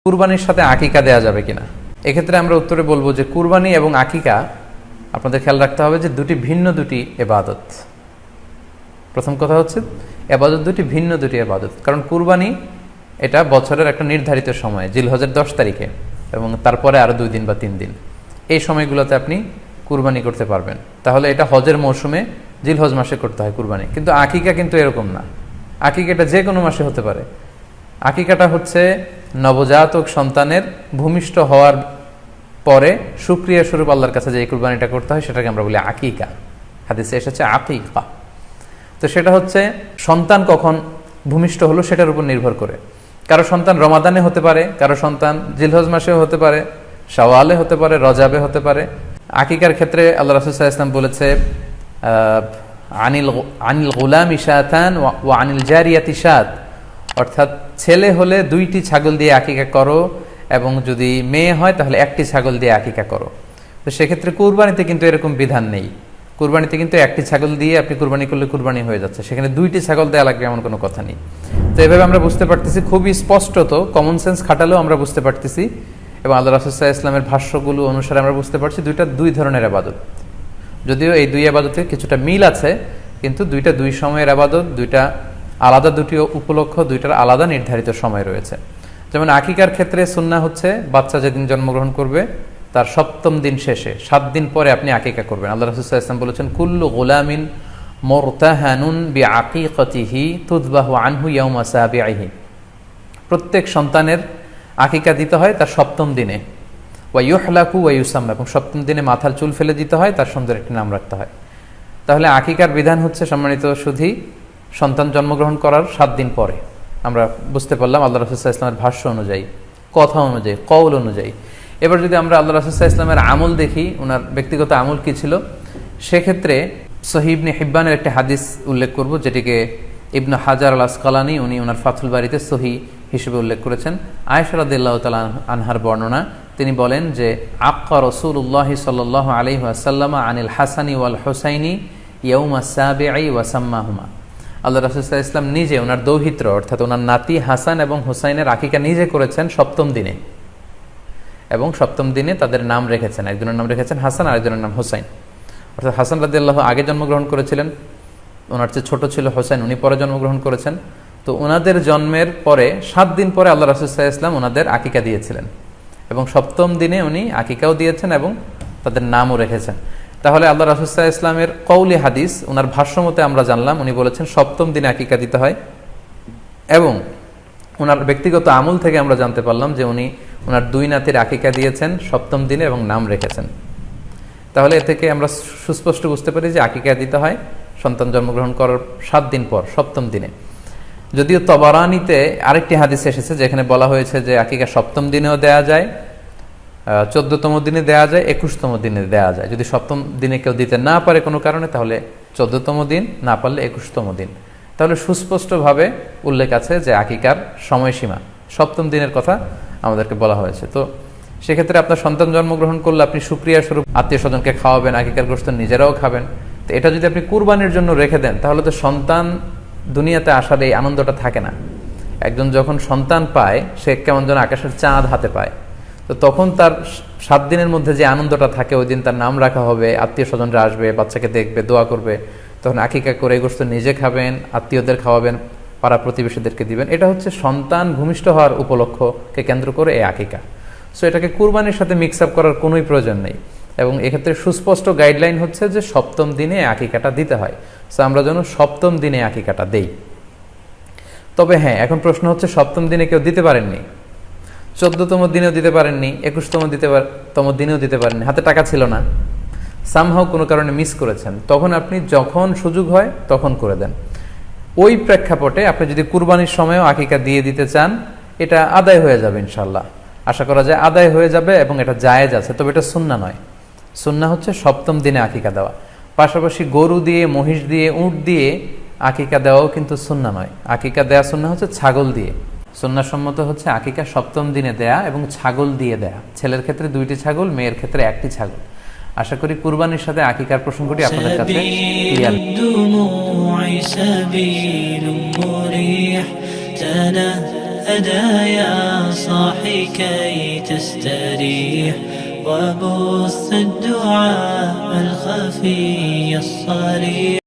কুরবানির সাথে আকিকা দেয়া যাবে কিনা। এক্ষেত্রে আমরা উত্তরে বলবো যে কুরবানি এবং আকিকা আপনাদের খেয়াল রাখতে হবে যে ভিন্ন দুটি ইবাদত। প্রথম কথা হচ্ছে ইবাদত ভিন্ন দুটি ইবাদত। কারণ কুরবানি এটা বছরের একটা নির্ধারিত সময়, জিলহজের 10 তারিখে এবং তারপরে আরো 2 দিন বা 3 দিন, এই সময়গুলোতে আপনি কুরবানি করতে পারবেন। তাহলে এটা হজের মৌসুমে জিলহজ মাসে করতে হয় কুরবানি। কিন্তু আকিকা কিন্তু এরকম না। আকিকাটা যে কোনো মাসে হতে পারে। আকিকাটা হচ্ছে নবজাতক সন্তানের ভূমিষ্ঠ হওয়ার পরে শুকরিয়া স্বরূপ আল্লাহর কাছে যে কুরবানিটা করতে হয় সেটাকে আমরা বলি আকিকা। হাদিসে এসেছে আকিকা। তো সেটা হচ্ছে সন্তান কখন ভূমিষ্ঠ হলো সেটার উপর নির্ভর করে। কারো সন্তান রমাদানে হতে পারে, কারো সন্তান জিলহজ মাসেও হতে পারে, শাওয়ালে হতে পারে, রজাবে হতে পারে। আকিকার ক্ষেত্রে আল্লাহ রাসূল সাল্লাল্লাহু আলাইহি ওয়াসাল্লাম বলেছে আনিল গুলামি শাতান ওয়া আনিল জারিয়াতি শাত, অর্থাৎ ছেলে হলে 2টি ছাগল দিয়ে আকিকা করো এবং যদি মেয়ে হয় তাহলে 1টি ছাগল দিয়ে আকিকা করো। তো সেক্ষেত্রে কুরবানিতে কিন্তু এরকম বিধান নেই। কুরবানিতে কিন্তু 1টি ছাগল দিয়ে আপনি কুরবানি করলে কুরবানি হয়ে যাচ্ছে, সেখানে 2টি ছাগল দেওয়া লাগবে এমন কোনো কথা নেই। তো এভাবে আমরা বুঝতে পারতেছি, খুবই স্পষ্টত কমন সেন্স খাটালেও আমরা বুঝতে পারতেছি এবং আল্লাহ রাসূল সাল্লাল্লাহু আলাইহি ওয়াসাল্লামের ভাষ্যগুলো অনুসারে আমরা বুঝতে পারছি দুইটা 2 ধরনের ইবাদত। যদিও এই 2 ইবাদতে কিছুটা মিল আছে, কিন্তু দুইটা 2 সময়ের ইবাদত, দুইটা আলাদা, দুটি উপলক্ষ, দুইটার আলাদা নির্ধারিত সময় রয়েছে। যেমন আকিকার ক্ষেত্রে সুন্নাহ হচ্ছে বাচ্চা যেদিন জন্মগ্রহণ করবে তার 7ম দিন শেষে 7 দিন পরে আপনি আকিকা করবেন। আল্লাহ রাসূল সাল্লাল্লাহু আলাইহি ওয়াসাল্লাম বলেছেন কুল্লু গুলামিন মুরতাহানুন বিআকিকাতিহি তুযবাহু আনহু ইয়াওমা সাবিহি, প্রত্যেক সন্তানের আকিকা দিতে হয় তার 7ম দিনে। ওয়া ইউহলাকু ওয়া ইউসাম্মা, এবং 7ম দিনে মাথার চুল ফেলে দিতে হয়, তার সুন্দর একটি নাম রাখতে হয়। তাহলে আকিকার বিধান হচ্ছে সম্মানিত সুধী সন্তান জন্মগ্রহণ করার 7 দিন পরে। আমরা বুঝতে পারলাম আল্লাহ রাসূল সাল্লাল্লাহু আলাইহি ওয়াসাল্লামের ভাষ্য অনুযায়ী, কথা অনুযায়ী, কওল অনুযায়ী। এবার যদি আমরা আল্লাহ রাসূল সাল্লাল্লাহু আলাইহি ওয়াসাল্লামের আমল দেখি, ওনার ব্যক্তিগত আমল কি ছিল, সেক্ষেত্রে সহিহ ইবনে হিব্বানের একটি হাদিস উল্লেখ করব, যেটিকে ইবনে হাজার আল আসকালানি উনি ওনার ফাথুল বারিতে সহিহ হিসেবে উল্লেখ করেছেন। আয়েশা রাদিয়াল্লাহু তাআলা আনহার বর্ণনা, তিনি বলেন যে আক্কা রাসূলুল্লাহ সাল্লাল্লাহু আলাইহি ওয়াসাল্লাম আনিল হাসানি ওয়াল হুসাইনি ইয়াউমা সাবিঈ ওয়া সাম্মাহুমা। আল্লাহ রাসূল সাল্লাল্লাহু আলাইহি ওয়াসাল্লাম নিজে ওনার দৌহিত্র অর্থাৎ ওনার নাতি হাসান এবং হুসাইনের আকিকা নিজে করেছেন 7ম দিনে, এবং 7ম দিনে তাদের নাম রেখেছেন। একজনের নাম রেখেছেন হাসান, আরেকজনের নাম হুসাইন। অর্থাৎ হাসান রাদিয়াল্লাহু আগে জন্মগ্রহণ করেছিলেন, ওনার চেয়ে ছোট ছিল হুসাইন, উনি পরে জন্মগ্রহণ করেছেন। তো ওনাদের জন্মের পরে 7 দিন পরে আল্লাহ রাসূল সাল্লাল্লাহু আলাইহি ওয়াসাল্লাম ওনাদের আকিকা দিয়েছিলেন, এবং 7ম দিনে উনি আকিকাও দিয়েছেন এবং তাদের নামও রেখেছেন। তাহলে আল্লাহ রাসূল সাল্লাল্লাহু আলাইহি ওয়াসাল্লামের কওলি হাদিস, ওনার ভাষ্য মতে আমরা জানলাম উনি বলেছেন 7ম দিনে আকিকা দিতে হয়, এবং ওনার ব্যক্তিগত আমল থেকে আমরা জানতে পারলাম যে উনি ওনার 2 নাতির আকিকা দিয়েছেন 7ম দিনে এবং নাম রেখেছেন। তাহলে এ থেকে আমরা সুস্পষ্ট বুঝতে পারি যে আকিকা দিতে হয় সন্তান জন্মগ্রহণ করার 7 দিন পর, 7ম দিনে। যদিও তবারানিতে আরেকটি হাদিস এসেছে যেখানে বলা হয়েছে যে আকিকা 7ম দিনেও দেয়া যায়, 14তম দিনে দেয়া যায়, 21তম দিনে দেয়া যায়। যদি 7ম দিনে কেউ দিতে না পারে কোনো কারণে, তাহলে 14তম দিন, না পারলে 21তম দিন। তাহলে সুস্পষ্টভাবে উল্লেখ আছে যে আকিকার সময়সীমা 7ম দিনের কথা আমাদেরকে বলা হয়েছে। তো সেক্ষেত্রে আপনার সন্তান জন্মগ্রহণ করলে আপনি শুকরিয়া স্বরূপ আত্মীয় স্বজনকে খাওয়াবেন, আকিকার গোশত নিজেরাও খাবেন। তো এটা যদি আপনি কুরবানির জন্য রেখে দেন তাহলে তো সন্তান দুনিয়াতে আসার এই আনন্দটা থাকে না। একজন যখন সন্তান পায় সে কেমন যেন আকাশের চাঁদ হাতে পায়। তো তখন তার 7 দিনের মধ্যে যে আনন্দটা থাকে, ওই দিন তার নাম রাখা হবে, আত্মীয় স্বজনরা আসবে, বাচ্চাকে দেখবে, দোয়া করবে, তখন আকিকা করে গোশত নিজে খাবেন, আত্মীয়দের খাওয়াবেন, পাড়া প্রতিবেশীদেরকে দিবেন। এটা হচ্ছে সন্তান ভূমিষ্ঠ হওয়ার উপলক্ষকে কেন্দ্র করে এই আকিকা। সো এটাকে কুরবানির সাথে মিক্স আপ করার কোনোই প্রয়োজন নেই, এবং এক্ষেত্রে সুস্পষ্ট গাইডলাইন হচ্ছে যে 7ম দিনে আকিকাটা দিতে হয়। সো আমরা যেন 7ম দিনে আকিকাটা দেই। তবে হ্যাঁ, এখন প্রশ্ন হচ্ছে 7ম দিনে কেউ দিতে পারেননি, 14তম দিনেও দিতে পারেননি, 21তম দিনেও দিতে পারেননি, হাতে টাকা ছিল না, সামহাও কোনো কারণে মিস করেছেন, তখন আপনি যখন সুযোগ হয় তখন করে দেন। ওই প্রেক্ষাপটে আপনি যদি কুরবানির সময়ও আকিকা দিয়ে দিতে চান, এটা আদায় হয়ে যাবে ইনশাল্লাহ। আশা করা যায় আদায় হয়ে যাবে, এবং এটা জায়েজ আছে। তবে এটা সুন্নাহ নয়। সুন্নাহ হচ্ছে 7ম দিনে আকিকা দেওয়া। পাশাপাশি গরু দিয়ে, মহিষ দিয়ে, উট দিয়ে আকিকা দেওয়াও কিন্তু সুন্নাহ নয়। আকিকা দেয়া সুন্নাহ হচ্ছে ছাগল দিয়ে। সুন্নাহসম্মত হচ্ছে আকিকা 7ম দিনে দেয়া এবং ছাগল দিয়ে দেয়া। ছেলের ক্ষেত্রে 2টি ছাগল, মেয়ের ক্ষেত্রে 1টি ছাগল। আশা করি কুরবানির সাথে আকিকার প্রসঙ্গটি আপনাদের কাছে ক্লিয়ার। هدايا صاحي كي تستريح وبث الدعاء الخفي الصريح